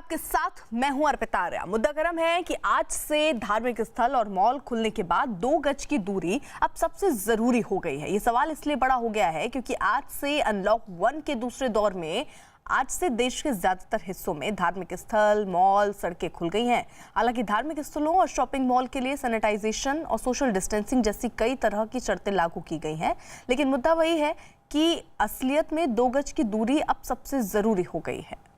आपके साथ मैं हूं अर्पिता आर्या। मुद्दा गर्म है कि आज से धार्मिक स्थल और मॉल खुलने के बाद 2 गज की दूरी अब सबसे जरूरी हो गई है। ये सवाल इसलिए बड़ा हो गया है क्योंकि आज से अनलॉक 1 के दूसरे दौर में आज से देश के ज्यादातर हिस्सों में धार्मिक स्थल, मॉल, सड़कें खुल गई हैं। हालांकि धार्मिक स्थलों और शॉपिंग मॉल के लिए सैनिटाइजेशन और सोशल डिस्टेंसिंग जैसी कई तरह की शर्तें लागू की गई हैं, लेकिन मुद्दा वही है कि असलियत में 2 गज की दूरी अब सबसे जरूरी हो गई है।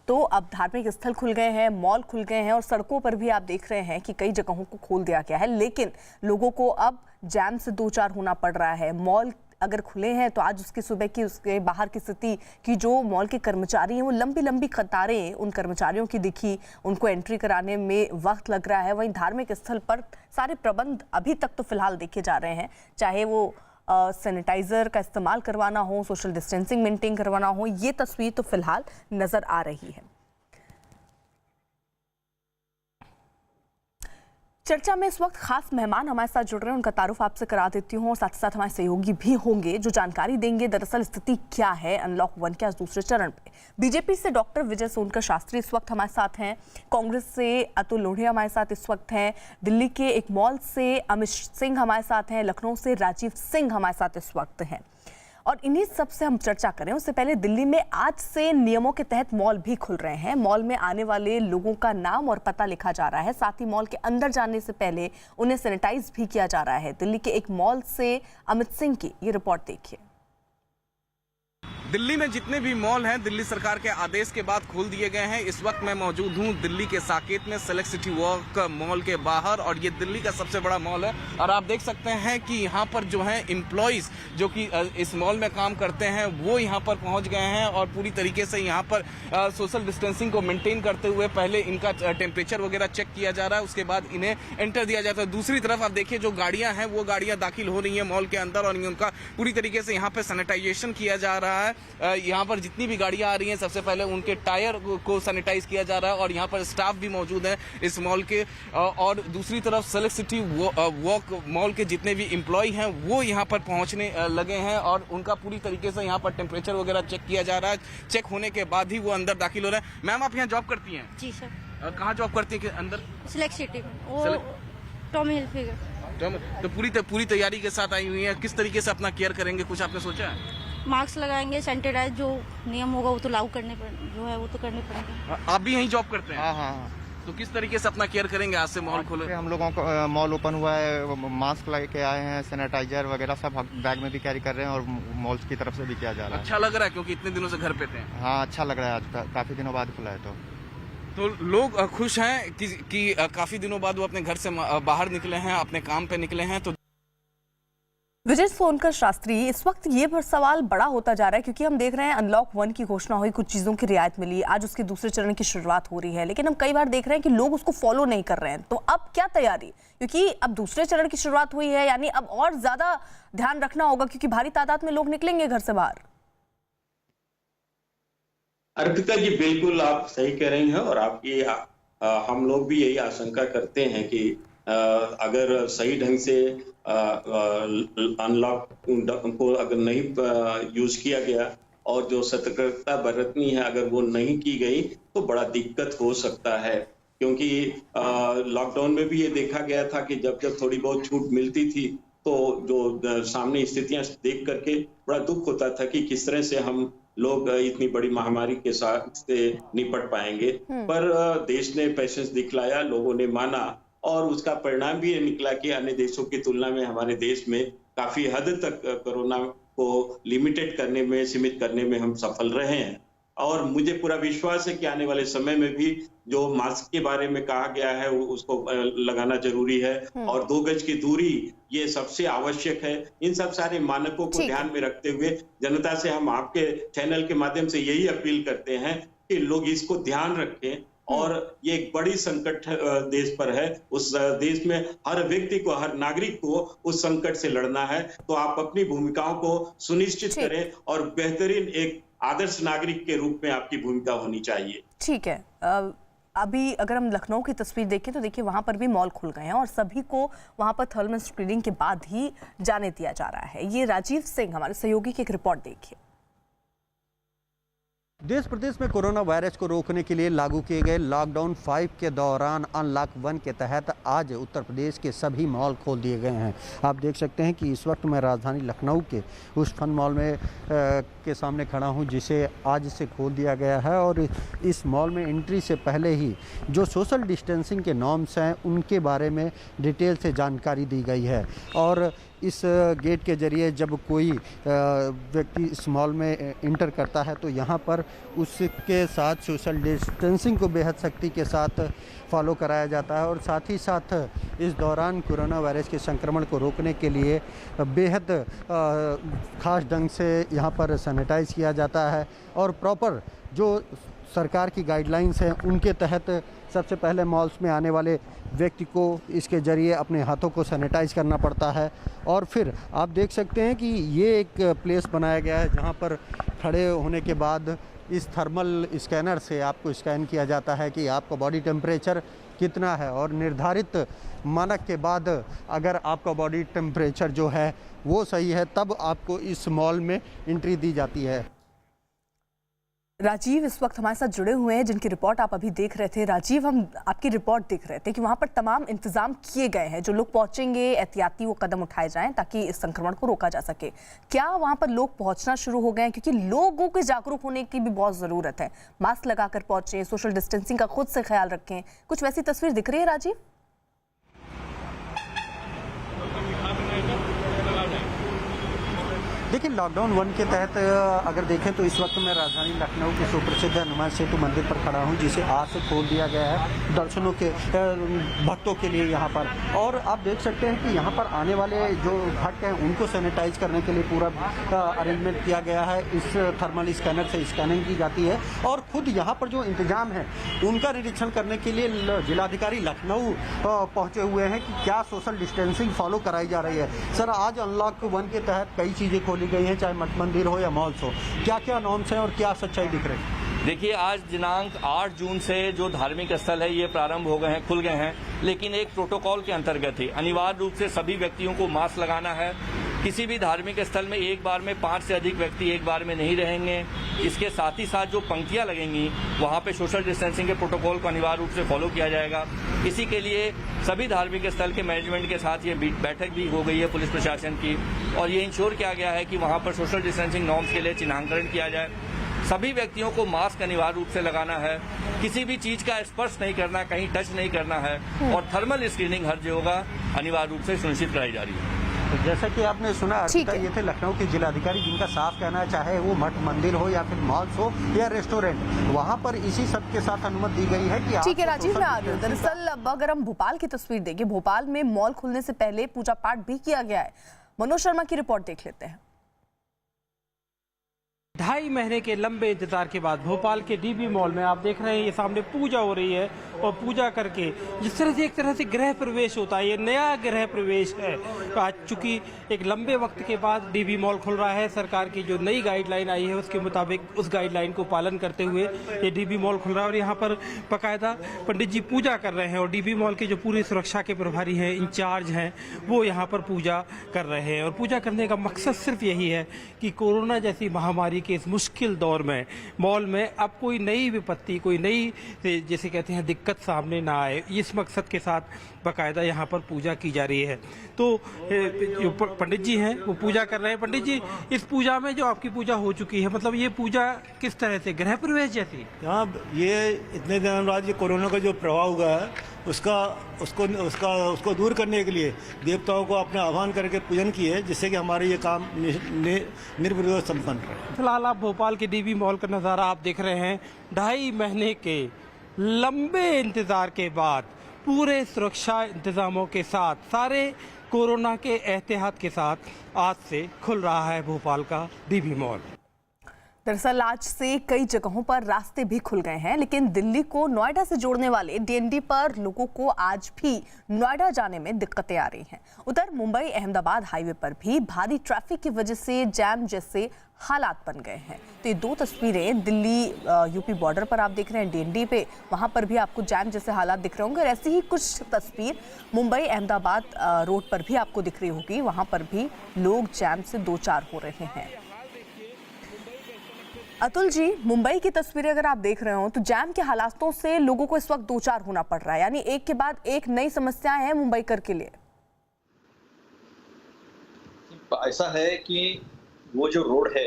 तो अब धार्मिक स्थल खुल गए हैं, मॉल खुल गए हैं और सड़कों पर भी आप देख रहे हैं कि कई जगहों को खोल दिया गया है, लेकिन लोगों को अब जैम से दो चार होना पड़ रहा है। मॉल अगर खुले हैं तो आज उसकी सुबह की उसके बाहर की स्थिति कि जो मॉल के कर्मचारी हैं वो लंबी लंबी कतारें उन कर्मचारियों की दिखी, उनको एंट्री कराने में वक्त लग रहा है। वहीं धार्मिक स्थल पर सारे प्रबंध अभी तक तो फिलहाल देखे जा रहे हैं, चाहे वो सैनिटाइजर का इस्तेमाल करवाना हो, सोशल डिस्टेंसिंग मेंटेन करवाना हो, ये तस्वीर तो फिलहाल नजर आ रही है। चर्चा में इस वक्त खास मेहमान हमारे साथ जुड़ रहे हैं, उनका तारुफ आपसे करा देती हूँ और साथ ही साथ हमारे सहयोगी भी होंगे जो जानकारी देंगे दरअसल स्थिति क्या है अनलॉक 1 के आज दूसरे चरण पे। बीजेपी से डॉक्टर विजय सोनकर शास्त्री इस वक्त हमारे साथ हैं, कांग्रेस से अतुल लोढ़िया हमारे साथ इस वक्त हैं, दिल्ली के एक मॉल से अमित सिंह हमारे साथ हैं, लखनऊ से राजीव सिंह हमारे साथ इस वक्त हैं। और इन्हीं सब से हम चर्चा करें उससे पहले दिल्ली में आज से नियमों के तहत मॉल भी खुल रहे हैं। मॉल में आने वाले लोगों का नाम और पता लिखा जा रहा है, साथ ही मॉल के अंदर जाने से पहले उन्हें सैनिटाइज भी किया जा रहा है। दिल्ली के एक मॉल से अमित सिंह की ये रिपोर्ट देखिए। दिल्ली में जितने भी मॉल हैं दिल्ली सरकार के आदेश के बाद खोल दिए गए हैं। इस वक्त मैं मौजूद हूं दिल्ली के साकेत में सेलेक्ट सिटी वॉक मॉल के बाहर और ये दिल्ली का सबसे बड़ा मॉल है और आप देख सकते हैं कि यहाँ पर जो है एम्प्लॉइज जो कि इस मॉल में काम करते हैं वो यहाँ पर पहुँच गए हैं और पूरी तरीके से यहाँ पर सोशल डिस्टेंसिंग को मेंटेन करते हुए पहले इनका टेम्परेचर वगैरह चेक किया जा रहा है, उसके बाद इन्हें एंटर दिया जाता है। दूसरी तरफ आप देखिए जो गाड़ियाँ हैं वो गाड़ियाँ दाखिल हो रही हैं मॉल के अंदर और उनका पूरी तरीके से यहाँ पर सैनिटाइजेशन किया जा रहा है। यहाँ पर जितनी भी गाड़ियां आ रही हैं सबसे पहले उनके टायर को सैनिटाइज किया जा रहा है और यहाँ पर स्टाफ भी मौजूद है इस मॉल के। और दूसरी तरफ सेलेक्ट सिटी वॉक मॉल के जितने भी एम्प्लॉय हैं वो यहाँ पर पहुँचने लगे हैं और उनका पूरी तरीके से यहाँ पर टेम्परेचर वगैरह चेक किया जा रहा है। चेक होने के बाद ही वो अंदर दाखिल हो रहे हैं। मैम आप यहाँ जॉब करती हैं? जी सर। कहाँ जॉब करती है अंदर? सेलेक्ट सिटी में, टॉमी हिलफिगर। तो पूरी तैयारी के साथ आई हुई है, किस तरीके से अपना केयर करेंगे, कुछ आपने सोचा है? मास्क लगाएंगे, सैनिटाइज जो नियम होगा वो तो लागू करने जो है वो तो करने पड़ेंगे। आप भी यहीं जॉब करते हैं? हाँ। तो किस तरीके से अपना केयर करेंगे आज से मॉल खोले? हम लोगों को मॉल ओपन हुआ है, मास्क लगा के आए हैं, सैनिटाइजर वगैरह सब बैग में भी कैरी कर रहे हैं और मॉल्स की तरफ से भी किया जा रहा है। अच्छा लग रहा है क्योंकि इतने दिनों से घर पे थे? हाँ अच्छा लग रहा है, आज काफी दिनों बाद खुला है तो लोग खुश हैं कि काफी दिनों बाद वो अपने घर से बाहर निकले हैं, अपने काम पे निकले हैं। तो विजय सोनकर शास्त्री, इस वक्त ये सवाल बड़ा होता जा रहा है क्योंकि हम देख रहे हैं अनलॉक 1 की घोषणा हुई, कुछ चीजों की रियायत मिली, आज उसके दूसरे चरण की शुरुआत हो रही है, लेकिन हम कई बार देख रहे हैं कि लोग उसको फॉलो नहीं कर रहे हैं। तो अब क्या तैयारी, क्योंकि अब दूसरे चरण की शुरुआत हुई है, यानी अब और ज्यादा ध्यान रखना होगा क्योंकि भारी तादाद में लोग निकलेंगे घर से बाहर। अर्पिता जी बिल्कुल आप सही कह रही हैं और आपकी हम लोग भी यही आशंका करते हैं कि अगर सही ढंग से अनलॉक को अगर नहीं यूज किया गया और जो सतर्कता बरतनी है अगर वो नहीं की गई तो बड़ा दिक्कत हो सकता है। क्योंकि लॉकडाउन में भी ये देखा गया था कि जब थोड़ी बहुत छूट मिलती थी तो जो सामने स्थितियां देख करके बड़ा दुख होता था कि किस तरह से हम लोग इतनी बड़ी महामारी के साथ से निपट पाएंगे। पर देश ने पेशेंस दिखलाया, लोगों ने माना और उसका परिणाम भी ये निकला कि अन्य देशों की तुलना में हमारे देश में काफी हद तक कोरोना को लिमिटेड करने में, सीमित करने में हम सफल रहे हैं। और मुझे पूरा विश्वास है कि आने वाले समय में भी जो मास्क के बारे में कहा गया है उसको लगाना जरूरी है और 2 गज की दूरी ये सबसे आवश्यक है। इन सब सारे मानकों को ध्यान में रखते हुए जनता से हम आपके चैनल के माध्यम से यही अपील करते हैं कि लोग इसको ध्यान रखें और ये एक बड़ी संकट देश पर है। उस देश में हर व्यक्ति को, हर नागरिक को उस संकट से लड़ना है। तो आप अपनी भूमिकाओं को सुनिश्चित करें और बेहतरीन एक आदर्श नागरिक के रूप में आपकी भूमिका होनी चाहिए। ठीक है। अभी अगर हम लखनऊ की तस्वीर देखें तो देखिए वहां पर भी मॉल खुल गए हैं और सभी को वहां पर थर्मल स्क्रीनिंग के बाद ही जाने दिया जा रहा है। ये राजीव सिंह हमारे सहयोगी की एक रिपोर्ट देखिए। देश प्रदेश में कोरोना वायरस को रोकने के लिए लागू किए गए लॉकडाउन 5 के दौरान अनलॉक 1 के तहत आज उत्तर प्रदेश के सभी मॉल खोल दिए गए हैं। आप देख सकते हैं कि इस वक्त मैं राजधानी लखनऊ के उस फन मॉल में के सामने खड़ा हूं, जिसे आज से खोल दिया गया है। और इस मॉल में एंट्री से पहले ही जो सोशल डिस्टेंसिंग के नॉर्म्स हैं उनके बारे में डिटेल से जानकारी दी गई है। और इस गेट के ज़रिए जब कोई व्यक्ति इस मॉल में इंटर करता है तो यहाँ पर उसके साथ सोशल डिस्टेंसिंग को बेहद सख्ती के साथ फॉलो कराया जाता है। और साथ ही साथ इस दौरान कोरोना वायरस के संक्रमण को रोकने के लिए बेहद ख़ास ढंग से यहाँ पर सैनिटाइज किया जाता है। और प्रॉपर जो सरकार की गाइडलाइंस हैं उनके तहत सबसे पहले मॉल्स में आने वाले व्यक्ति को इसके ज़रिए अपने हाथों को सैनिटाइज करना पड़ता है। और फिर आप देख सकते हैं कि ये एक प्लेस बनाया गया है जहाँ पर खड़े होने के बाद इस थर्मल स्कैनर से आपको स्कैन किया जाता है कि आपका बॉडी टेम्परेचर कितना है। और निर्धारित मानक के बाद अगर आपका बॉडी टेम्परेचर जो है वो सही है तब आपको इस मॉल में एंट्री दी जाती है। राजीव इस वक्त हमारे साथ जुड़े हुए हैं, जिनकी रिपोर्ट आप अभी देख रहे थे। राजीव, हम आपकी रिपोर्ट देख रहे थे कि वहां पर तमाम इंतजाम किए गए हैं, जो लोग पहुंचेंगे एहतियाती वो कदम उठाए जाएं ताकि इस संक्रमण को रोका जा सके। क्या वहां पर लोग पहुंचना शुरू हो गए हैं? क्योंकि लोगों के जागरूक होने की भी बहुत ज़रूरत है। मास्क लगाकर पहुंचें, सोशल डिस्टेंसिंग का खुद से ख्याल रखें। कुछ वैसी तस्वीर दिख रही है राजीव? देखिए, लॉकडाउन 1 के तहत अगर देखें तो इस वक्त मैं राजधानी लखनऊ के सुप्रसिद्ध हनुमान सेतु मंदिर पर खड़ा हूं, जिसे आज से खोल दिया गया है दर्शनों के भक्तों के लिए यहाँ पर। और आप देख सकते हैं कि यहाँ पर आने वाले जो भक्त हैं उनको सैनिटाइज करने के लिए पूरा अरेंजमेंट किया गया है। इस थर्मल स्कैनर से स्कैनिंग की जाती है। और खुद यहाँ पर जो इंतजाम है उनका निरीक्षण करने के लिए जिलाधिकारी लखनऊ पहुँचे हुए हैं कि क्या सोशल डिस्टेंसिंग फॉलो कराई जा रही है। सर, आज अनलॉक 1 के तहत कई चीज़ें खोली गई हैं, चाहे मठ मंदिर हो या मॉल्स हो, क्या क्या नॉर्म्स हैं और क्या सच्चाई दिख रही है? देखिए, आज दिनांक 8 जून से जो धार्मिक स्थल है ये प्रारंभ हो गए हैं, खुल गए हैं, लेकिन एक प्रोटोकॉल के अंतर्गत ही अनिवार्य रूप से सभी व्यक्तियों को मास्क लगाना है। किसी भी धार्मिक स्थल में एक बार में 5 से अधिक व्यक्ति एक बार में नहीं रहेंगे। इसके साथ ही साथ जो पंक्तियां लगेंगी वहां पे सोशल डिस्टेंसिंग के प्रोटोकॉल को अनिवार्य रूप से फॉलो किया जाएगा। इसी के लिए सभी धार्मिक स्थल के मैनेजमेंट के साथ ये बैठक भी हो गई है पुलिस प्रशासन की, और ये इंश्योर किया गया है कि वहां पर सोशल डिस्टेंसिंग नॉर्म्स के लिए चिन्हांकन किया जाए। सभी व्यक्तियों को मास्क अनिवार्य रूप से लगाना है, किसी भी चीज का स्पर्श नहीं करना, कहीं टच नहीं करना है, और थर्मल स्क्रीनिंग हर जगह अनिवार्य रूप से सुनिश्चित कराई जा रही है। तो जैसा कि आपने सुना, ये थे लखनऊ के जिलाधिकारी, जिनका साफ कहना है चाहे वो मठ मंदिर हो या फिर मॉल्स हो या रेस्टोरेंट, वहां पर इसी सब के साथ अनुमति दी गई है कि ठीक है राजीव, मैं आ रही हूँ। दरअसल अब अगर हम भोपाल की तस्वीर देखें, भोपाल में मॉल खुलने से पहले पूजा पाठ भी किया गया है। मनोज शर्मा की रिपोर्ट देख लेते हैं। 2.5 महीने के लंबे इंतजार के बाद भोपाल के डीबी मॉल में आप देख रहे हैं ये सामने पूजा हो रही है, और पूजा करके जिस तरह से एक तरह से गृह प्रवेश होता है, ये नया गृह प्रवेश है। आज चूंकि एक लंबे वक्त के बाद डीबी मॉल खुल रहा है, सरकार की जो नई गाइडलाइन आई है उसके मुताबिक उस गाइडलाइन को पालन करते हुए ये डीबी मॉल खुल रहा है। और यहाँ पर बाकायदा पंडित जी पूजा कर रहे हैं, और डीबी मॉल के जो पूरी सुरक्षा के प्रभारी हैं, इंचार्ज हैं, वो यहाँ पर पूजा कर रहे हैं। और पूजा करने का मकसद सिर्फ यही है कि कोरोना जैसी महामारी के इस मुश्किल दौर में मॉल में अब कोई नई विपत्ति, कोई नई जैसे कहते हैं दिक्कत सामने ना आए। इस मकसद के साथ बाकायदा यहाँ पर पूजा की जा रही है। तो जो पंडित जी हैं वो पूजा कर रहे हैं। पंडित जी, इस पूजा में जो आपकी पूजा हो चुकी है, मतलब ये पूजा किस तरह से गृह प्रवेश जैसी? यहाँ ये इतने दिनों बाद ये कोरोना का जो प्रभाव हुआ है उसको दूर करने के लिए देवताओं को अपने आह्वान करके पूजन किए, जिससे कि हमारे ये काम निर्विरोध संपन्न रहे। फिलहाल आप भोपाल के डीबी मॉल का नज़ारा आप देख रहे हैं। 2.5 महीने के लंबे इंतजार के बाद पूरे सुरक्षा इंतजामों के साथ, सारे कोरोना के एहतियात के साथ आज से खुल रहा है भोपाल का डीबी मॉल। दरअसल आज से कई जगहों पर रास्ते भी खुल गए हैं, लेकिन दिल्ली को नोएडा से जोड़ने वाले डीएनडी पर लोगों को आज भी नोएडा जाने में दिक्कतें आ रही हैं। उधर मुंबई अहमदाबाद हाईवे पर भी भारी ट्रैफिक की वजह से जैम जैसे हालात बन गए हैं। तो ये 2 तस्वीरें दिल्ली यूपी बॉर्डर पर आप देख रहे हैं डीएनडी पे, वहां पर भी आपको जैम जैसे हालात दिख रहे होंगे। और ऐसी ही कुछ तस्वीर मुंबई अहमदाबाद रोड पर भी आपको दिख रही होगी, वहां पर भी लोग जैम से 2-4 हो रहे हैं। अतुल जी, मुंबई की तस्वीरें अगर आप देख रहे हो तो जैम के हालातों से लोगों को इस वक्त दो चार होना पड़ रहा है, यानी एक के बाद एक नई समस्याएं हैं मुंबईकर के लिए। ऐसा है कि वो जो रोड है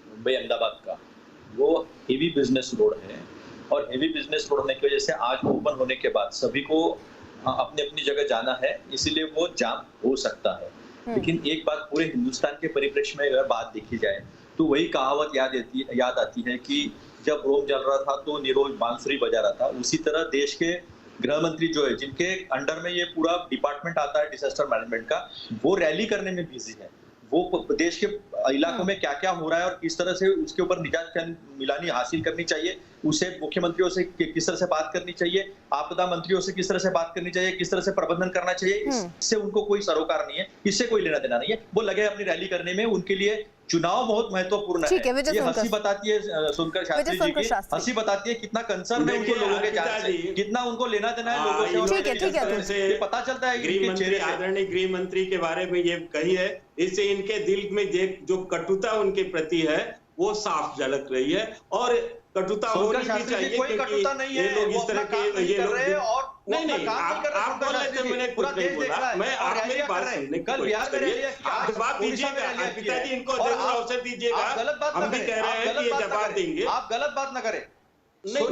मुंबई अहमदाबाद का, वो हेवी बिजनेस रोड है और हेवी बिजनेस रोड होने की वजह से आज ओपन होने के बाद सभी को अपनी अपनी जगह जाना है, इसीलिए वो जाम हो सकता है। लेकिन एक बात पूरे हिंदुस्तान के परिप्रेक्ष्य में अगर बात देखी जाए तो वही कहावत याद आती है कि जब रोम जल रहा था तो नीरो बांसुरी बजा रहा था। उसी तरह देश के गृह मंत्री जो है, जिनके अंडर में ये पूरा डिपार्टमेंट आता है डिजास्टर मैनेजमेंट का, वो रैली करने में बिजी है। वो देश के इलाकों में क्या क्या हो रहा है और किस तरह से उसके ऊपर निजात मिलानी हासिल करनी चाहिए, उसे मुख्यमंत्रियों से किस तरह से बात करनी चाहिए, आपदा मंत्रियों से किस तरह से बात करनी चाहिए, किस तरह से प्रबंधन करना चाहिए, इससे उनको कोई सरोकार नहीं है, इससे कोई लेना देना नहीं है। वो लगे अपनी रैली करने में। उनके लिए चुनाव बहुत महत्वपूर्ण है। ये हंसी बताती है सुनकर शास्त्री जी की, हंसी बताती है कितना कंसर्न है उनको लोगों के जान से, कितना उनको लेना देना है लोगों से। ये पता चलता है आदरणीय गृह मंत्री के बारे में ये कही है, इससे इनके दिल में जो कटुता उनके प्रति है वो साफ झलक रही है। और कटुता होनी भी चाहिए, कोई कटुता नहीं है, ये लोग इस तरह के ये लोग नहीं आप बोल रहे थे, मैंने कुछ नहीं बोला। मैं आप मेरी बात सुनने की कोशिश करिए, आप जवाब दीजिएगा। पिताजी इनको जरूर अवसर दीजिएगा, हम भी कह रहे हैं कि ये जवाब देंगे। आप गलत बात न करें। नहीं,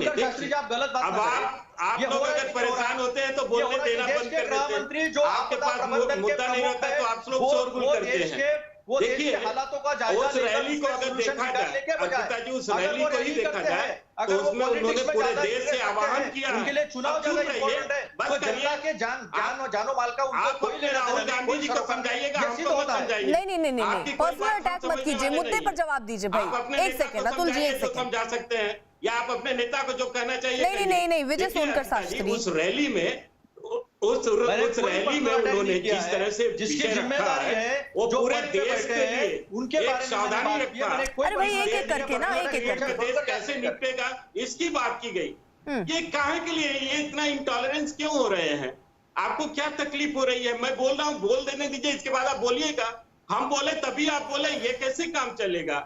आप गलत बात अब आप लोग अगर परेशान होते हैं तो बोलने देना बंद कर देते हैं। आपके पास मुद्दा नहीं रहता है तो आप लोग शोरगुल करते हैं। देखिए, उस रैली को अगर देखा जाए, पिताजी उस रैली को ही देखा जाए तो उसमें उन्होंने पूरे देश से आह्वान किया उनके लिए चुनाव ज्यादा इंपॉर्टेंट है। बस जनता के जानो माल का आप अपने राहुल गांधी जी को समझाइएगा, हमको मत समझाइए। नहीं, पर्सनल अटैक मत कीजिए, मुद्दे पर जवाब दीजिए भाई। एक सेकंड अतुल जी, एक सेकंड समझा सकते हैं या आप अपने नेता को जो कहना चाहिए। नहीं, विजय सोनकर शास्त्री, उस रैली में रैली में उन्होंने जिस तरह से जिसकी जिम्मेदारी है वो पूरे देश के लिए उनके बारे में सावधानी रखा। अरे भाई एक करके ना, एक करके देश कैसे निपटेगा इसकी बात की गई। ये काहे के लिए ये इतना इंटॉलरेंस क्यों हो रहे हैं? आपको क्या तकलीफ हो रही है? मैं बोल रहा हूँ, बोल देने दीजिए, इसके बाद आप बोलिएगा। हम बोले तभी आप बोले, ये कैसे काम चलेगा?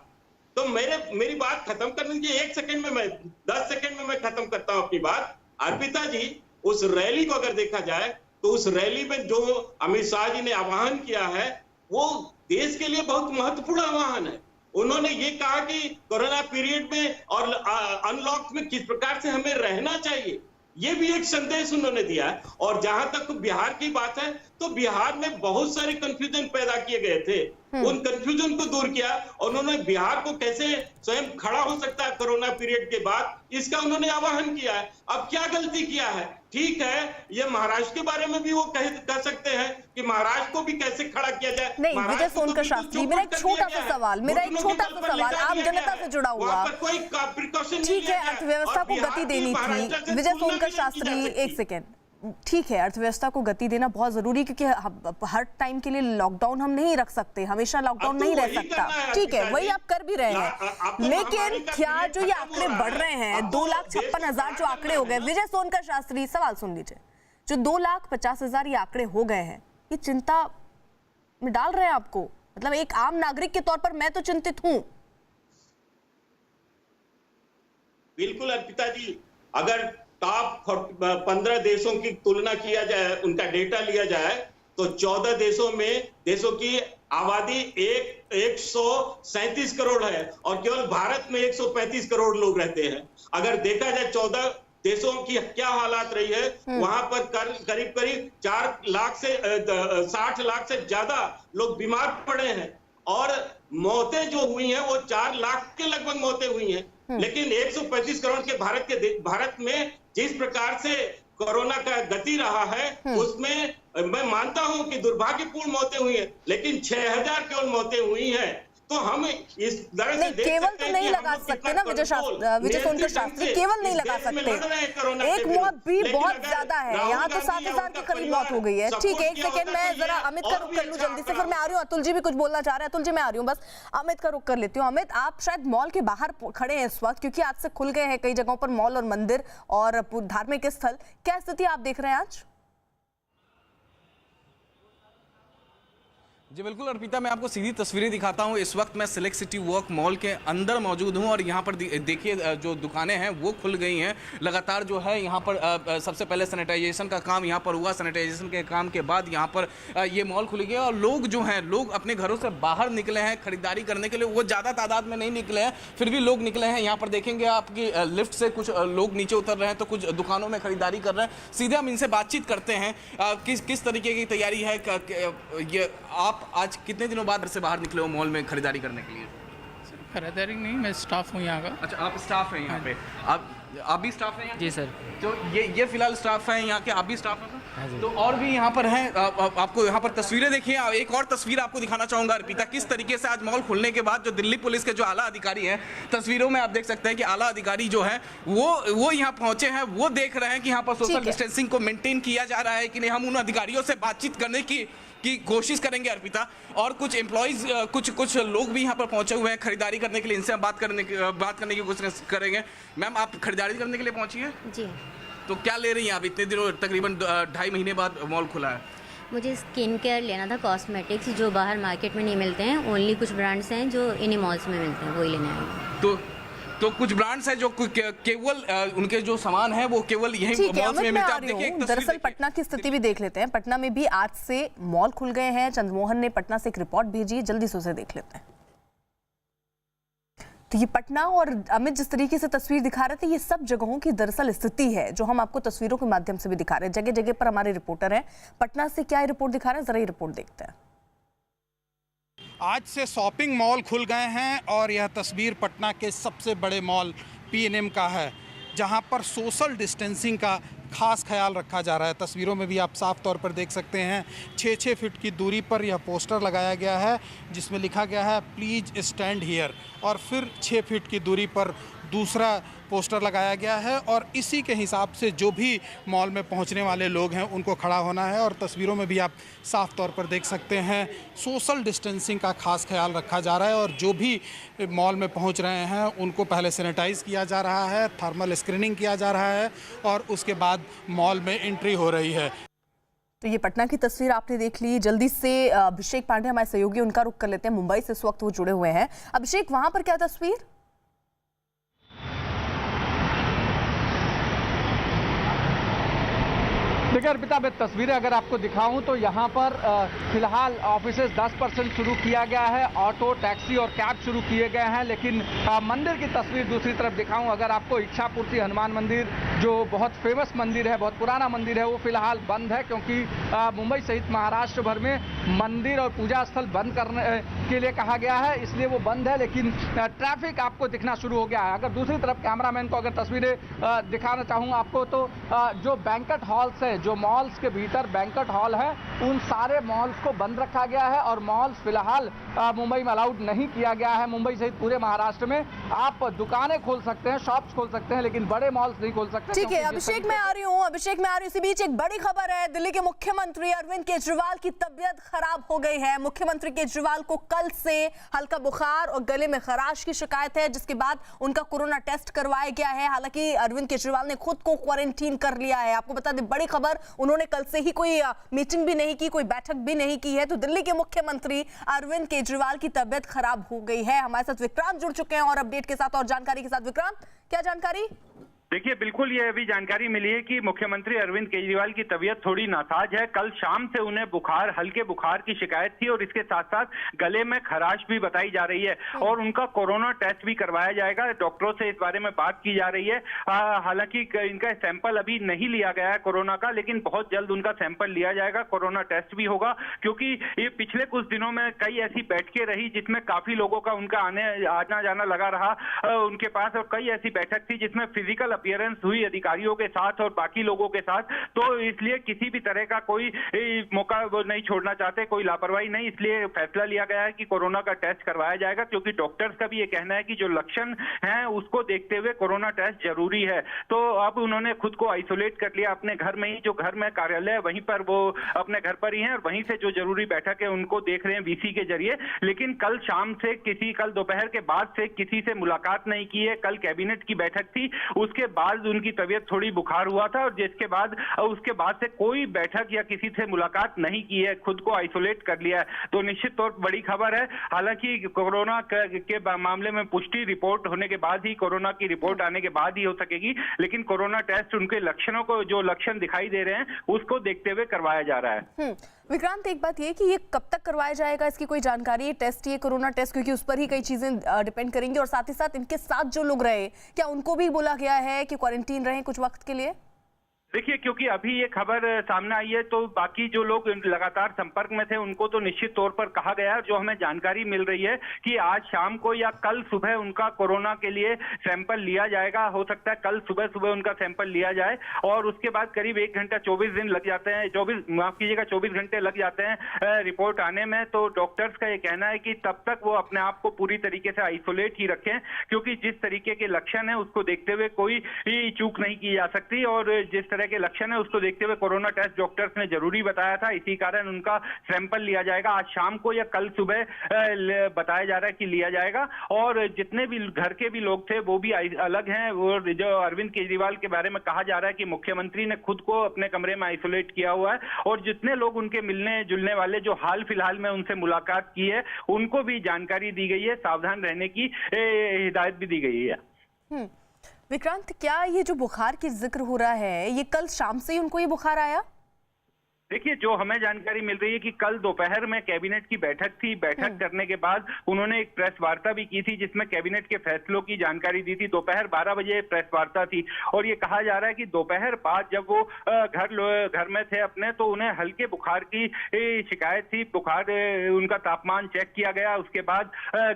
तो मेरी बात खत्म करने दीजिए। 1 सेकंड में 10 सेकंड में मैं खत्म करता हूँ अपनी बात। अर्पिता जी, उस रैली को अगर देखा जाए तो उस रैली में जो अमित शाह जी ने आह्वान किया है वो देश के लिए बहुत महत्वपूर्ण आह्वान है। उन्होंने ये कहा कि कोरोना पीरियड में और अनलॉक में किस प्रकार से हमें रहना चाहिए, ये भी एक संदेश उन्होंने दिया है। और जहां तक बिहार की बात है तो बिहार में बहुत सारे कंफ्यूजन पैदा किए गए थे, उन कंफ्यूजन को दूर किया। उन्होंने बिहार को कैसे स्वयं खड़ा हो सकता है कोरोना पीरियड के बाद, इसका उन्होंने आह्वान किया है। अब क्या गलती किया है? ठीक है, ये महाराष्ट्र के बारे में भी वो कह सकते हैं कि महाराष्ट्र को भी कैसे खड़ा किया जाए। नहीं, विजय सोनकर शास्त्री, मेरा एक छोटा सा सवाल, आप जनता से जुड़ा हुआ, कोई प्रिकॉशन ठीक है, अर्थव्यवस्था को गति देनी थी। विजय सोनकर शास्त्री, एक सेकेंड, ठीक है, अर्थव्यवस्था को गति देना बहुत जरूरी, क्योंकि हर टाइम के लिए लॉकडाउन हम नहीं रख सकते, हमेशा लॉकडाउन नहीं रह सकता। ठीक है, वही आप कर भी रहे हैं, लेकिन क्या जो ये आंकड़े बढ़ रहे हैं, 2,56,000 जो आंकड़े हो गए, विजय सोनकर शास्त्री सवाल सुन लीजिए, जो 2,50,000 ये आंकड़े हो गए हैं, ये चिंता में डाल रहे हैं आपको? मतलब एक आम नागरिक के तौर पर मैं तो चिंतित हूं। बिल्कुल अर्पिता जी, अगर टॉप 15 देशों की तुलना किया जाए, उनका डेटा लिया जाए तो 14 देशों की आबादी 137 करोड़ है और केवल भारत में 135 करोड़ लोग रहते हैं। अगर देखा जाए 14 देशों की क्या हालात रही है, वहां पर करीब 4 लाख से 60 लाख से ज्यादा लोग बीमार पड़े हैं और मौतें जो हुई हैं वो 4 लाख के लगभग मौतें हुई हैं। लेकिन 135 करोड़ के भारत में जिस प्रकार से कोरोना का गति रहा है, उसमें मैं मानता हूं कि दुर्भाग्यपूर्ण मौतें हुई हैं, लेकिन 6,000 केवल मौतें हुई हैं। तो हम इस तरह से केवल तो नहीं लगा सकते ना विजय सोनकर शास्त्री, केवल नहीं लगा सकते। एक मौत भी बहुत ज्यादा है, यहाँ तो 7,000 के करीब मौत हो गई है। ठीक है, एक सेकेंड, मैं जरा अमित का रुख कर लूं जल्दी से, फिर मैं आ रही हूँ। अतुल जी भी कुछ बोलना चाह रहे हैं। अतुल जी मैं आ रही हूँ, बस अमित का रुख कर लेती हूँ। अमित, आप शायद मॉल के बाहर खड़े हैं इस वक्त, क्योंकि आज से खुल गए हैं कई जगहों पर मॉल और मंदिर और धार्मिक स्थल। क्या स्थिति आप देख रहे हैं आज? जी बिल्कुल अर्पिता, मैं आपको सीधी तस्वीरें दिखाता हूँ। इस वक्त मैं सिलेक्ट सिटी वर्क मॉल के अंदर मौजूद हूँ और यहाँ पर देखिए जो दुकानें हैं वो खुल गई हैं। लगातार जो है यहाँ पर सबसे पहले सैनिटाइजेशन का काम यहाँ पर हुआ। सैनिटाइजेशन के काम के बाद यहाँ पर ये मॉल खुल गया और लोग जो हैं लोग अपने घरों से बाहर निकले हैं खरीदारी करने के लिए। वो ज़्यादा तादाद में नहीं निकले हैं, फिर भी लोग निकले हैं। यहाँ पर देखेंगे आपकी लिफ्ट से कुछ लोग नीचे उतर रहे हैं तो कुछ दुकानों में खरीदारी कर रहे हैं। सीधे हम इनसे बातचीत करते हैं किस तरीके की तैयारी है। ये आप आज कितने दिनों बाद घर से बाहर निकले हो मॉल में खरीदारी करने के लिए? खरीदारी नहीं, मैं स्टाफ हूँ यहाँ का। अच्छा, आप स्टाफ हैं यहाँ पे? आप भी स्टाफ हैं यहाँ? जी सर। तो ये फिलहाल स्टाफ हैं यहाँ के, आप भी स्टाफ हैं? हाँ, तो और भी यहाँ पर हैं। आपको यहाँ पर तस्वीरें देखिए। एक और तस्वीर आपको दिखाना चाहूँगा अर्पिता, किस तरीके से आज मॉल खुलने के बाद जो दिल्ली पुलिस के जो आला अधिकारी हैं, तस्वीरों में आप देख सकते हैं कि आला अधिकारी जो है वो यहाँ पहुंचे हैं। वो देख रहे हैं कि यहाँ पर सोशल डिस्टेंसिंग को मेंटेन किया जा रहा है कि नहीं। हम उन अधिकारियों से बातचीत करने की कोशिश करेंगे अर्पिता। और कुछ एम्प्लॉइज कुछ लोग भी यहाँ पर पहुंचे हुए हैं खरीदारी करने के लिए। इनसे हम बात करने की कोशिश करेंगे। मैम, आप खरीदारी करने के लिए पहुंची हैं? जी। तो क्या ले रही हैं आप? इतने दिनों तकरीबन 2.5 महीने बाद मॉल खुला है। मुझे स्किन केयर लेना था, कॉस्मेटिक्स जो बाहर मार्केट में नहीं मिलते हैं। ओनली कुछ ब्रांड्स हैं जो इन्हीं मॉल्स में मिलते हैं, वही लेने आए। तो कुछ ब्रांड्स हैं जो केवल उनके जो सामान है वो केवल यही मॉल्स में मिलता है। देखिए, दरअसल पटना की स्थिति भी देख लेते हैं। पटना में भी आज से मॉल खुल गए हैं। चंद्रमोहन ने पटना से एक रिपोर्ट भेजी, जल्दी से उसे देख लेते हैं। तो ये पटना और अमित जिस तरीके से तस्वीर दिखा रहे थे, ये सब जगहों की दरअसल स्थिति है जो हम आपको तस्वीरों के माध्यम से भी दिखा रहे हैं। जगह जगह पर हमारे रिपोर्टर हैं। पटना से क्या रिपोर्ट दिखा रहे हैं, जरा ये रिपोर्ट देखते हैं। आज से शॉपिंग मॉल खुल गए हैं और यह तस्वीर पटना के सबसे बड़े मॉल P&M का है, जहां पर सोशल डिस्टेंसिंग का खास ख्याल रखा जा रहा है। तस्वीरों में भी आप साफ तौर पर देख सकते हैं 6-6 फीट की दूरी पर यह पोस्टर लगाया गया है जिसमें लिखा गया है प्लीज स्टैंड हियर, और फिर 6 फीट की दूरी पर दूसरा पोस्टर लगाया गया है और इसी के हिसाब से जो भी मॉल में पहुंचने वाले लोग हैं उनको खड़ा होना है। और तस्वीरों में भी आप साफ तौर पर देख सकते हैं सोशल डिस्टेंसिंग का खास ख्याल रखा जा रहा है और जो भी मॉल में पहुंच रहे हैं उनको पहले सैनिटाइज किया जा रहा है, थर्मल स्क्रीनिंग किया जा रहा है और उसके बाद मॉल में एंट्री हो रही है। तो ये पटना की तस्वीर आपने देख ली। जल्दी से अभिषेक पांडे हमारे सहयोगी, उनका रुख कर लेते हैं। मुंबई से इस वक्त वो जुड़े हुए हैं। अभिषेक, वहां पर क्या तस्वीर? देखिए अर्पिता, मैं तस्वीरें अगर आपको दिखाऊं तो यहाँ पर फिलहाल ऑफिसेज 10% शुरू किया गया है, ऑटो, टैक्सी और कैब शुरू किए गए हैं। लेकिन मंदिर की तस्वीर दूसरी तरफ दिखाऊं अगर आपको, इच्छापूर्ति हनुमान मंदिर जो बहुत फेमस मंदिर है, बहुत पुराना मंदिर है, वो फिलहाल बंद है क्योंकि मुंबई सहित महाराष्ट्र भर में मंदिर और पूजा स्थल बंद करने के लिए कहा गया है, इसलिए वो बंद है। लेकिन ट्रैफिक आपको दिखना शुरू हो गया है। अगर दूसरी तरफ कैमरामैन को अगर तस्वीरें दिखाना चाहूँ आपको, तो जो बैंक्वेट हॉल्स है, जो मॉल्स के भीतर बैंक्वेट हॉल है, उन सारे मॉल्स को बंद रखा गया है और मॉल्स फिलहाल मुंबई में अलाउड नहीं किया गया है। मुंबई सहित पूरे महाराष्ट्र में आप दुकानें खोल सकते हैं, शॉप्स खोल सकते हैं, लेकिन बड़े मॉल्स नहीं खोल सकते। ठीक है अभिषेक, मैं आ रही हूँ। इसी बीच एक बड़ी खबर है, दिल्ली के मुख्यमंत्री अरविंद केजरीवाल की तबीयत खराब हो गई है। मुख्यमंत्री केजरीवाल को कल से हल्का बुखार और गले में खराश की शिकायत है, जिसके बाद उनका कोरोना टेस्ट करवाया गया है। हालांकि अरविंद केजरीवाल ने खुद को क्वारंटीन कर लिया है। आपको बता दें, बड़ी खबर, उन्होंने कल से ही कोई मीटिंग भी नहीं की, कोई बैठक भी नहीं की है। तो दिल्ली के मुख्यमंत्री अरविंद केजरीवाल की तबीयत खराब हो गई है। हमारे साथ विक्रांत जुड़ चुके हैं और अपडेट के साथ और जानकारी के साथ। विक्रांत, क्या जानकारी? देखिए, बिल्कुल ये अभी जानकारी मिली है कि मुख्यमंत्री अरविंद केजरीवाल की तबीयत थोड़ी नासाज है। कल शाम से उन्हें बुखार, हल्के बुखार की शिकायत थी और इसके साथ साथ गले में खराश भी बताई जा रही है और उनका कोरोना टेस्ट भी करवाया जाएगा। डॉक्टरों से इस बारे में बात की जा रही है। हालांकि इनका सैंपल अभी नहीं लिया गया है कोरोना का, लेकिन बहुत जल्द उनका सैंपल लिया जाएगा, कोरोना टेस्ट भी होगा। क्योंकि ये पिछले कुछ दिनों में कई ऐसी बैठकें रही जिसमें काफी लोगों का उनका आना जाना लगा रहा उनके पास, और कई ऐसी बैठक थी जिसमें फिजिकल अपीयरेंस हुई अधिकारियों के साथ और बाकी लोगों के साथ। तो इसलिए किसी भी तरह का कोई मौका वो नहीं छोड़ना चाहते, कोई लापरवाही नहीं, इसलिए फैसला लिया गया है कि कोरोना का टेस्ट करवाया जाएगा। क्योंकि डॉक्टर्स का भी ये कहना है कि जो लक्षण हैं उसको देखते हुए कोरोना टेस्ट जरूरी है। तो अब उन्होंने खुद को आइसोलेट कर लिया अपने घर में ही, जो घर में कार्यालय है वहीं पर वो अपने घर पर ही हैं और वहीं से जो जरूरी बैठक है उनको देख रहे हैं वीसी के जरिए। लेकिन कल शाम से कल दोपहर के बाद से किसी से मुलाकात नहीं की है। कल कैबिनेट की बैठक थी, उसके उसके बाद उनकी तबीयत थोड़ी बुखार हुआ था, और जिसके बाद उसके बाद से कोई बैठक या किसी से मुलाकात नहीं की है, खुद को आइसोलेट कर लिया है। तो निश्चित तौर पर बड़ी खबर है। हालांकि कोरोना के मामले में पुष्टि रिपोर्ट होने के बाद ही, कोरोना की रिपोर्ट आने के बाद ही हो सकेगी, लेकिन कोरोना टेस्ट उनके लक्षणों को, जो लक्षण दिखाई दे रहे हैं उसको देखते हुए करवाया जा रहा है। विक्रांत, एक बात ये कि ये कब तक करवाया जाएगा, इसकी कोई जानकारी है? टेस्ट, ये कोरोना टेस्ट, क्योंकि उस पर ही कई चीजें डिपेंड करेंगी, और साथ ही साथ इनके साथ जो लोग रहे, क्या उनको भी बोला गया है कि क्वारंटीन रहें कुछ वक्त के लिए? देखिए, क्योंकि अभी ये खबर सामने आई है तो बाकी जो लोग लगातार संपर्क में थे उनको तो निश्चित तौर पर कहा गया है। जो हमें जानकारी मिल रही है कि आज शाम को या कल सुबह उनका कोरोना के लिए सैंपल लिया जाएगा। हो सकता है कल सुबह उनका सैंपल लिया जाए, और उसके बाद करीब 1 घंटा 24 दिन लग जाते हैं, 24 घंटे लग जाते हैं रिपोर्ट आने में। तो डॉक्टर्स का ये कहना है कि तब तक वो अपने आप को पूरी तरीके से आइसोलेट ही रखें, क्योंकि जिस तरीके के लक्षण है उसको देखते हुए कोई चूक नहीं की जा सकती, और जिस तरह के लक्षण है उसको देखते हुए कोरोना टेस्ट डॉक्टर्स ने जरूरी बताया था। इसी कारण उनका सैंपल लिया जाएगा आज शाम को या कल सुबह, बताया जा रहा है कि लिया जाएगा। और जितने भी घर के भी लोग थे वो भी अलग हैं। वो जो अरविंद केजरीवाल के बारे में कहा जा रहा है कि मुख्यमंत्री ने खुद को अपने कमरे में आइसोलेट किया हुआ है, और जितने लोग उनके मिलने जुलने वाले जो हाल फिलहाल में उनसे मुलाकात की है उनको भी जानकारी दी गई है, सावधान रहने की हिदायत भी दी गई है। विक्रांत, क्या ये जो बुखार की जिक्र हो रहा है, ये कल शाम से ही उनको ये बुखार आया? देखिए, जो हमें जानकारी मिल रही है कि कल दोपहर में कैबिनेट की बैठक थी। बैठक करने के बाद उन्होंने एक प्रेस वार्ता भी की थी जिसमें कैबिनेट के फैसलों की जानकारी दी थी। दोपहर 12 बजे प्रेस वार्ता थी, और ये कहा जा रहा है कि दोपहर बाद जब वो घर में थे अपने, तो उन्हें हल्के बुखार की शिकायत थी। बुखार, उनका तापमान चेक किया गया, उसके बाद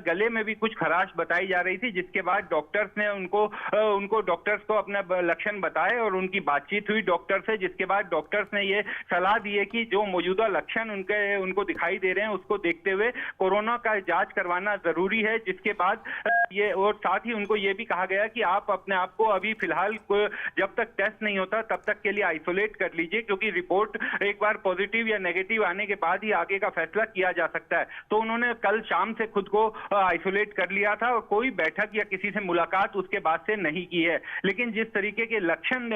गले में भी कुछ खराश बताई जा रही थी, जिसके बाद डॉक्टर्स ने उनको डॉक्टर्स को अपने लक्षण बताए और उनकी बातचीत हुई डॉक्टर से, जिसके बाद डॉक्टर्स ने ये सलाह दिए कि जो मौजूदा लक्षण उनको दिखाई दे रहे हैं उसको देखते हुए कोरोना का जांच करवाना जरूरी है। जिसके बाद ये, और साथ ही उनको ये भी कहा गया कि आप अपने आप को अभी फिलहाल जब तक टेस्ट नहीं होता तब तक के लिए आइसोलेट कर लीजिए, क्योंकि रिपोर्ट एक बार पॉजिटिव या नेगेटिव आने के बाद ही आगे का फैसला किया जा सकता है। तो उन्होंने कल शाम से खुद को आइसोलेट कर लिया था, और कोई बैठक या किसी से मुलाकात उसके बाद से नहीं की है। लेकिन जिस तरीके के लक्षण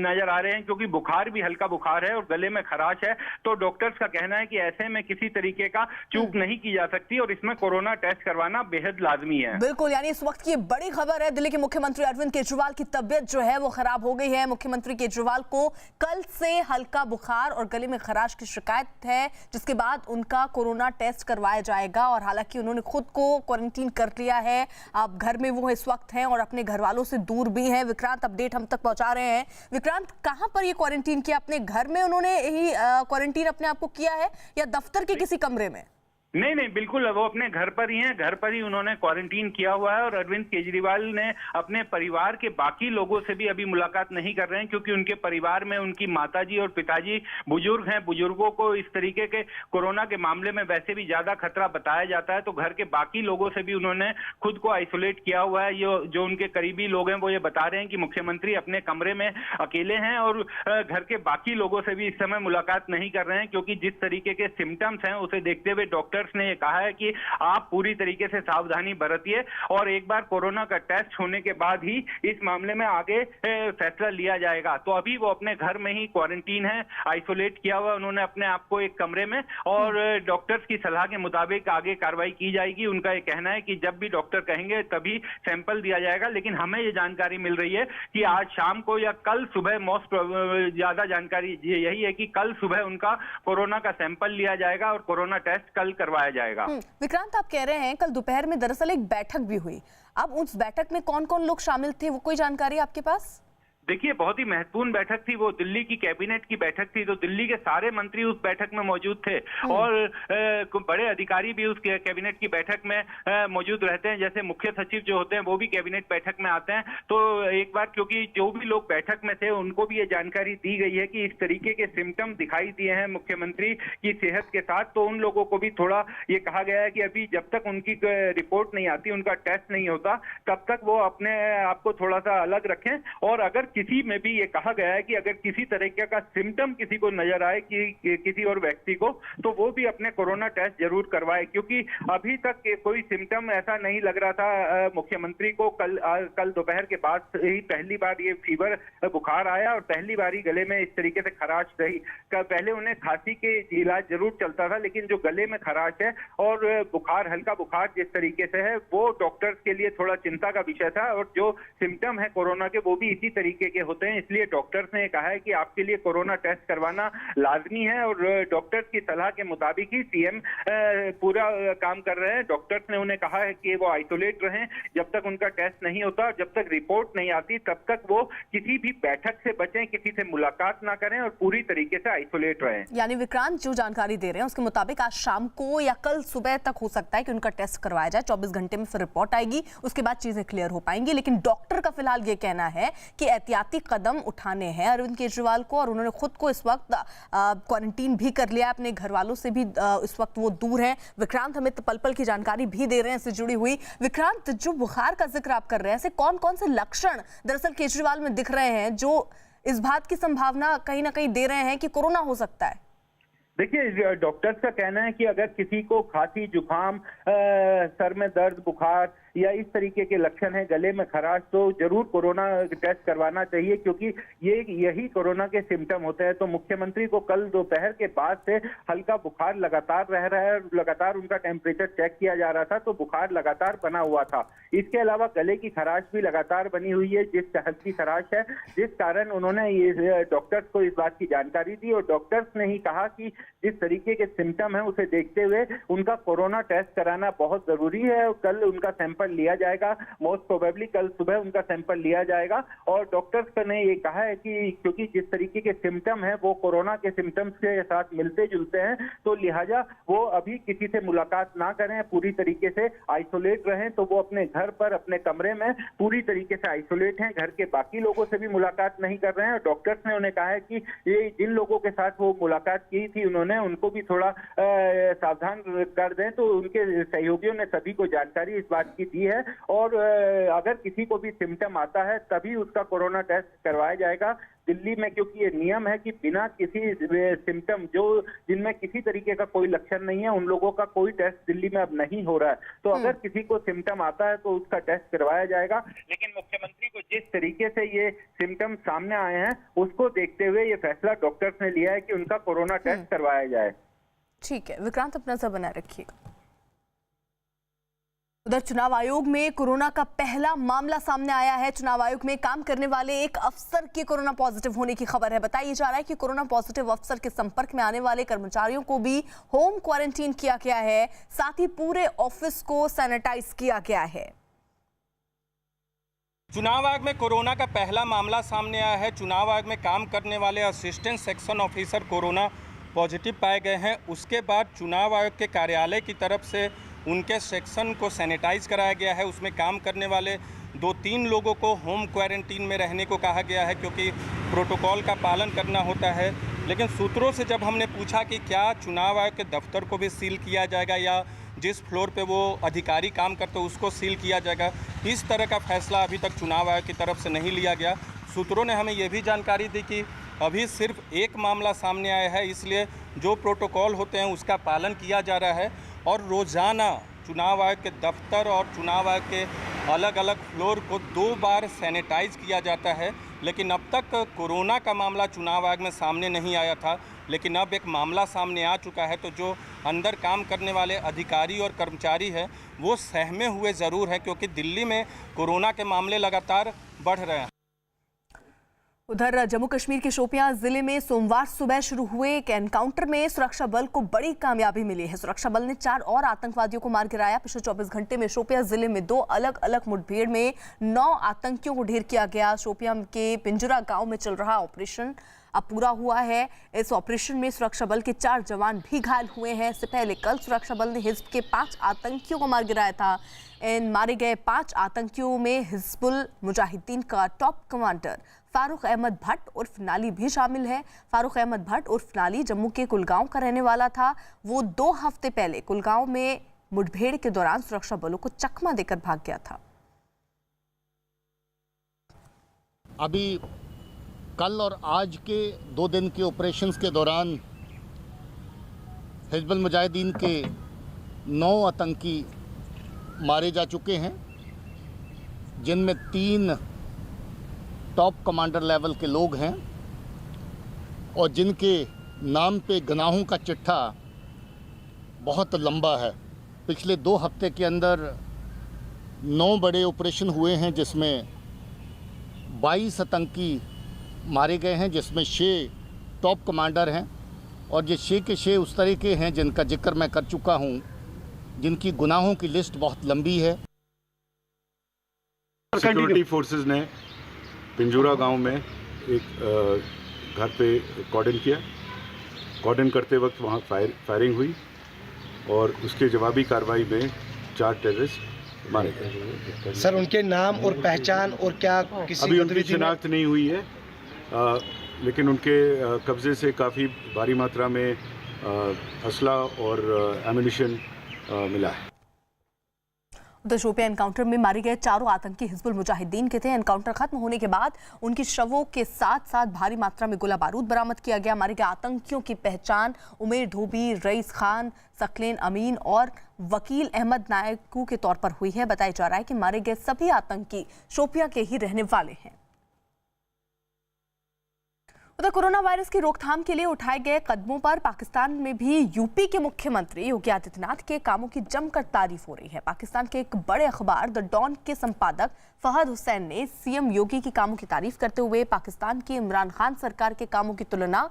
नजर आ रहे हैं, क्योंकि बुखार भी हल्का बुखार है और गले में खराश है, तो डॉक्टर्स का कहना है कि ऐसे में किसी तरीके का चूक नहीं की जा सकती, और इसमें कोरोना टेस्ट करवाना बेहद लाजमी है। बिल्कुल, यानी इस वक्त की बड़ी खबर है, दिल्ली के मुख्यमंत्री अरविंद केजरीवाल की तबीयत जो है वो खराब हो गई है। मुख्यमंत्री केजरीवाल को कल से हल्का बुखार और गले में खराश की शिकायत है, जिसके बाद उनका कोरोना टेस्ट करवाया जाएगा। और हालांकि उन्होंने खुद को क्वारंटीन कर लिया है, अब घर में वो इस वक्त हैं और अपने घर वालों से दूर भी हैं। विक्रांत अपडेट हम तक पहुंचा रहे हैं। विक्रांत, कहां पर ये क्वारंटीन किया? अपने घर में उन्होंने ही क्वारंटीन अपने आप को किया है, या दफ्तर के किसी कमरे में? नहीं, बिल्कुल, वो अपने घर पर ही हैं। घर पर ही उन्होंने क्वारंटीन किया हुआ है, और अरविंद केजरीवाल ने अपने परिवार के बाकी लोगों से भी अभी मुलाकात नहीं कर रहे हैं, क्योंकि उनके परिवार में उनकी माताजी और पिताजी बुजुर्ग हैं। बुजुर्गों को इस तरीके के कोरोना के मामले में वैसे भी ज्यादा खतरा बताया जाता है, तो घर के बाकी लोगों से भी उन्होंने खुद को आइसोलेट किया हुआ है। ये जो उनके करीबी लोग हैं वो ये बता रहे हैं कि मुख्यमंत्री अपने कमरे में अकेले हैं, और घर के बाकी लोगों से भी इस समय मुलाकात नहीं कर रहे हैं, क्योंकि जिस तरीके के सिम्टम्स हैं उसे देखते हुए डॉक्टर ने कहा है कि आप पूरी तरीके से सावधानी बरतिए, और एक बार कोरोना का टेस्ट होने के बाद ही इस मामले में आगे फैसला लिया जाएगा। तो अभी वो अपने घर में ही क्वारंटीन है, आइसोलेट किया हुआ उन्होंने अपने आप को एक कमरे में, और डॉक्टर्स की सलाह के मुताबिक आगे कार्रवाई की जाएगी। उनका ये कहना है कि जब भी डॉक्टर कहेंगे तभी सैंपल दिया जाएगा। लेकिन हमें ये जानकारी मिल रही है कि आज शाम को या कल सुबह, मोस्ट ज्यादा जानकारी यही है कि कल सुबह उनका कोरोना का सैंपल लिया जाएगा और कोरोना टेस्ट कल करवाया जाएगा। विक्रांत, आप कह रहे हैं कल दोपहर में दरअसल एक बैठक भी हुई। अब उस बैठक में कौन कौन लोग शामिल थे, वो कोई जानकारी आपके पास? देखिए, बहुत ही महत्वपूर्ण बैठक थी वो, दिल्ली की कैबिनेट की बैठक थी, तो दिल्ली के सारे मंत्री उस बैठक में मौजूद थे, और बड़े अधिकारी भी उस कैबिनेट की बैठक में मौजूद रहते हैं। जैसे मुख्य सचिव जो होते हैं वो भी कैबिनेट बैठक में आते हैं। तो एक बार, क्योंकि जो भी लोग बैठक में थे उनको भी ये जानकारी दी गई है कि इस तरीके के सिम्टम दिखाई दिए हैं मुख्यमंत्री की सेहत के साथ, तो उन लोगों को भी थोड़ा ये कहा गया है कि अभी जब तक उनकी रिपोर्ट नहीं आती, उनका टेस्ट नहीं होता, तब तक वो अपने आप को थोड़ा सा अलग रखें, और अगर किसी में भी ये कहा गया है कि अगर किसी तरीके का सिम्टम किसी को नजर आए कि किसी और व्यक्ति को, तो वो भी अपने कोरोना टेस्ट जरूर करवाए, क्योंकि अभी तक कोई सिम्टम ऐसा नहीं लग रहा था मुख्यमंत्री को। कल दोपहर के बाद ही पहली बार ये फीवर बुखार आया और पहली बार ही गले में इस तरीके से खराश रही। पहले उन्हें खांसी के इलाज जरूर चलता था, लेकिन जो गले में खराश है और बुखार, हल्का बुखार जिस तरीके से है, वो डॉक्टर्स के लिए थोड़ा चिंता का विषय था। और जो सिम्टम है कोरोना के वो भी इसी तरीके के होते हैं, इसलिए डॉक्टर्स ने कहा है कि आपके लिए कोरोना टेस्ट करवाना लाजमी है। और डॉक्टर्स की सलाह के मुताबिक ही सीएम पूरा काम कर रहे हैं। डॉक्टर्स ने उन्हें कहा है कि वो आइसोलेट रहें जब तक उनका टेस्ट नहीं होता, जब तक रिपोर्ट नहीं आती तब तक वो किसी भी बैठक से बचें, किसी से मुलाकात ना करें और पूरी तरीके से आइसोलेट रहें। यानी विक्रांत जो जानकारी दे रहे हैं उसके मुताबिक आज शाम को या कल सुबह तक हो सकता है कि उनका टेस्ट करवाया जाए। 24 घंटे में फिर रिपोर्ट आएगी, उसके बाद चीजें क्लियर हो पाएंगी। लेकिन डॉक्टर का फिलहाल ये कहना है कि एहतियाती कदम उठाने हैं अरविंद केजरीवाल को, और उन्होंने खुद को इस वक्त क्वारंटीन भी कर लिया, अपने घर वालों से भी इस वक्त वो दूर हैं। विक्रांत हमें पल पल की जानकारी भी दे रहे हैं इससे जुड़ी हुई। विक्रांत, जो बुखार का जिक्र आप कर रहे हैं, ऐसे कौन कौन से लक्षण दरअसल केजरीवाल में दिख रहे हैं जो इस बात की संभावना कहीं ना कहीं दे रहे हैं कि कोरोना हो सकता है? देखिए, डॉक्टर्स का कहना है कि अगर किसी को खांसी, जुकाम, सर में दर्द, बुखार या इस तरीके के लक्षण है, गले में खराश, तो जरूर कोरोना टेस्ट करवाना चाहिए, क्योंकि यही कोरोना के सिम्टम होते हैं। तो मुख्यमंत्री को कल दोपहर के बाद से हल्का बुखार लगातार रह रहा है, लगातार उनका टेम्परेचर चेक किया जा रहा था, तो बुखार लगातार बना हुआ था। इसके अलावा गले की खराश भी लगातार बनी हुई है, हल्की खराश है, जिस कारण उन्होंने ये डॉक्टर्स को इस बात की जानकारी दी। और डॉक्टर्स ने ही कहा कि जिस तरीके के सिम्टम है उसे देखते हुए उनका कोरोना टेस्ट कराना बहुत जरूरी है। कल उनका सैंपल लिया जाएगा, मोस्ट प्रोबेबली कल सुबह उनका सैंपल लिया जाएगा। और डॉक्टर्स ने ये कहा है कि क्योंकि जिस तरीके के सिम्टम है वो कोरोना के सिम्टम्स के साथ मिलते जुलते हैं, तो लिहाजा वो अभी किसी से मुलाकात ना करें, पूरी तरीके से आइसोलेट रहें। तो वो अपने घर पर, अपने कमरे में पूरी तरीके से आइसोलेट हैं, घर के बाकी लोगों से भी मुलाकात नहीं कर रहे हैं। और डॉक्टर्स ने उन्हें कहा है कि ये जिन लोगों के साथ वो मुलाकात की थी उनको भी थोड़ा सावधान कर दें। तो उनके सहयोगियों ने सभी को जानकारी इस बात की दी है। और अगर किसी को भी सिम्टम आता है तभी उसका कोरोना टेस्ट करवाया जाएगा। दिल्ली में क्योंकि ये नियम है कि बिना किसी सिम्टम, जिनमें किसी तरीके का कोई लक्षण नहीं है, उन लोगों का कोई टेस्ट दिल्ली में अब नहीं हो रहा है। तो अगर किसी को सिम्टम आता है तो उसका टेस्ट करवाया जाएगा। लेकिन मुख्यमंत्री को जिस तरीके से ये सिम्टम सामने आए हैं उसको देखते हुए ये फैसला डॉक्टर्स ने लिया है कि उनका कोरोना टेस्ट करवाया जाए। ठीक है विक्रांत, अपना नजर बनाए रखिएगा। उधर चुनाव आयोग में कोरोना का पहला मामला सामने आया है। चुनाव आयोग में काम करने वाले एक अफसर के कोरोना पॉजिटिव होने की खबर है। बताया जा रहा है कि कोरोना पॉजिटिव अफसर के संपर्क में आने वाले कर्मचारियों को भी होम क्वारंटीन किया गया है, साथ ही पूरे ऑफिस को सैनिटाइज किया गया है। चुनाव आयोग में कोरोना का पहला मामला सामने आया है। चुनाव आयोग में काम करने वाले assistant section officer corona positive पाए गए हैं। उसके बाद चुनाव आयोग के कार्यालय की तरफ से उनके सेक्शन को सैनिटाइज कराया गया है। उसमें काम करने वाले 2-3 लोगों को होम क्वारंटीन में रहने को कहा गया है, क्योंकि प्रोटोकॉल का पालन करना होता है। लेकिन सूत्रों से जब हमने पूछा कि क्या चुनाव आयोग के दफ्तर को भी सील किया जाएगा या जिस फ्लोर पे वो अधिकारी काम करते हैं उसको सील किया जाएगा, इस तरह का फैसला अभी तक चुनाव आयोग की तरफ से नहीं लिया गया। सूत्रों ने हमें ये भी जानकारी दी कि अभी सिर्फ एक मामला सामने आया है, इसलिए जो प्रोटोकॉल होते हैं उसका पालन किया जा रहा है। और रोज़ाना चुनाव आयोग के दफ्तर और चुनाव आयोग के अलग अलग फ्लोर को 2 बार सैनिटाइज किया जाता है। लेकिन अब तक कोरोना का मामला चुनाव आयोग में सामने नहीं आया था, लेकिन अब एक मामला सामने आ चुका है। तो जो अंदर काम करने वाले अधिकारी और कर्मचारी हैं वो सहमे हुए ज़रूर हैं, क्योंकि दिल्ली में कोरोना के मामले लगातार बढ़ रहे हैं। उधर जम्मू कश्मीर के शोपियां जिले में सोमवार सुबह शुरू हुए एक एनकाउंटर में सुरक्षा बल को बड़ी कामयाबी मिली है। सुरक्षा बल ने 4 और आतंकवादियों को मार गिराया। पिछले 24 घंटे में शोपियां जिले में 2 अलग अलग मुठभेड़ में 9 आतंकियों को ढेर किया गया। शोपियां के पिंजरा गांव में चल रहा ऑपरेशन अब पूरा हुआ है। इस ऑपरेशन में सुरक्षा बल के 4 जवान भी घायल हुए हैं। इससे पहले कल सुरक्षा बल ने हिजब के 5 आतंकियों को मार गिराया था। इन मारे गए 5 आतंकियों में हिजबुल मुजाहिदीन का टॉप कमांडर फारूक अहमद भट्ट उर्फ नाली भी शामिल है। फारूक अहमद भट्ट उर्फ नाली जम्मू के कुलगांव का रहने वाला था। वो 2 हफ्ते पहले कुलगांव में मुठभेड़ के दौरान सुरक्षा बलों को चकमा देकर भाग गया था। अभी कल और आज के 2 दिन के ऑपरेशंस के दौरान हिजबुल मुजाहिदीन के 9 आतंकी मारे जा चुके हैं, जिनमें 3 टॉप कमांडर लेवल के लोग हैं और जिनके नाम पे गुनाहों का चिट्ठा बहुत लंबा है। पिछले 2 हफ्ते के अंदर 9 बड़े ऑपरेशन हुए हैं, जिसमें 22 आतंकी मारे गए हैं, जिसमें 6 टॉप कमांडर हैं और ये 6 के 6 उस तरह के हैं जिनका जिक्र मैं कर चुका हूं, जिनकी गुनाहों की लिस्ट बहुत लंबी है। सिक्योरिटी फोर्सेस ने पिंजूरा गांव में एक घर पे कॉर्डन किया। कॉर्डन करते वक्त वहां फायरिंग हुई और उसके जवाबी कार्रवाई में 4 टेररिस्ट मारे गए। सर, उनके नाम और पहचान और क्या किसी अभी उनकी शिनाख्त नहीं हुई है, लेकिन उनके कब्जे से काफ़ी भारी मात्रा में असला और एम्यूनिशन मिला है। उधर शोपियां एनकाउंटर में मारे गए 4 आतंकी हिजबुल मुजाहिदीन के थे। एनकाउंटर खत्म होने के बाद उनकी शवों के साथ साथ भारी मात्रा में गोला बारूद बरामद किया गया। मारे गए आतंकियों की पहचान उमेर धोबी, रईस खान, सकलेन अमीन और वकील अहमद नायकू के तौर पर हुई है। बताया जा रहा है कि मारे गए सभी आतंकी शोपियां के ही रहने वाले हैं। उधर कोरोना वायरस की रोकथाम के लिए उठाए गए कदमों पर पाकिस्तान में भी यूपी के मुख्यमंत्री योगी आदित्यनाथ के कामों की जमकर तारीफ हो रही है। पाकिस्तान के एक बड़े अखबार द डॉन के संपादक फहद हुसैन ने सीएम योगी की कामों की तारीफ करते हुए पाकिस्तान की इमरान खान सरकार के कामों की तुलना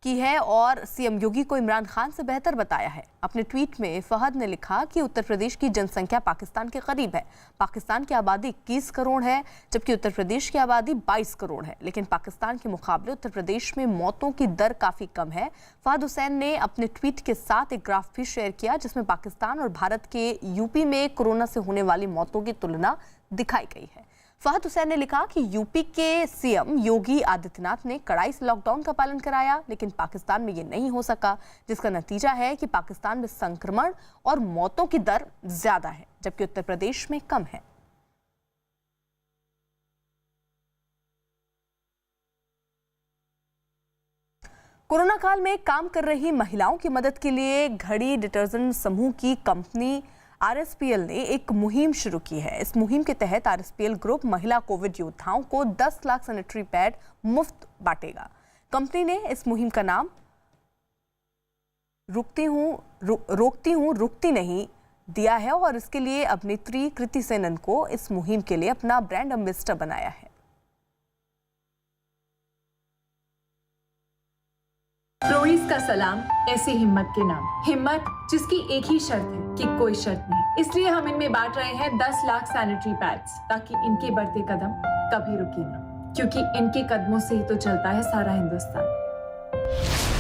की है और सीएम योगी को इमरान खान से बेहतर बताया है। अपने ट्वीट में फहद ने लिखा कि उत्तर प्रदेश की जनसंख्या पाकिस्तान के करीब है। पाकिस्तान की आबादी 21 करोड़ है, जबकि उत्तर प्रदेश की आबादी 22 करोड़ है, लेकिन पाकिस्तान के मुकाबले उत्तर प्रदेश में मौतों की दर काफ़ी कम है। फहद हुसैन ने अपने ट्वीट के साथ एक ग्राफ भी शेयर किया, जिसमें पाकिस्तान और भारत के यूपी में कोरोना से होने वाली मौतों की तुलना दिखाई गई है। फहद हुसैन ने लिखा कि यूपी के सीएम योगी आदित्यनाथ ने कड़ाई से लॉकडाउन का पालन कराया, लेकिन पाकिस्तान में ये नहीं हो सका, जिसका नतीजा है कि पाकिस्तान में संक्रमण और मौतों की दर ज्यादा है, जबकि उत्तर प्रदेश में कम है। कोरोना काल में काम कर रही महिलाओं की मदद के लिए घड़ी डिटर्जेंट समूह की कंपनी आरएसपीएल ने एक मुहिम शुरू की है। इस मुहिम के तहत आरएसपीएल ग्रुप महिला कोविड योद्धाओं को 10 लाख सैनिटरी पैड मुफ्त बांटेगा। कंपनी ने इस मुहिम का नाम रोकती हूँ रुकती नहीं दिया है और इसके लिए अभिनेत्री कृति सेनन को इस मुहिम के लिए अपना ब्रांड एम्बेसडर बनाया है। फ्लोरिस का सलाम ऐसी हिम्मत के नाम, हिम्मत जिसकी एक ही शर्त है कि कोई शर्त नहीं। इसलिए हम इनमें बांट रहे हैं 10 लाख सैनिटरी पैड्स, ताकि इनके बढ़ते कदम कभी रुके ना, क्योंकि इनके कदमों से ही तो चलता है सारा हिंदुस्तान।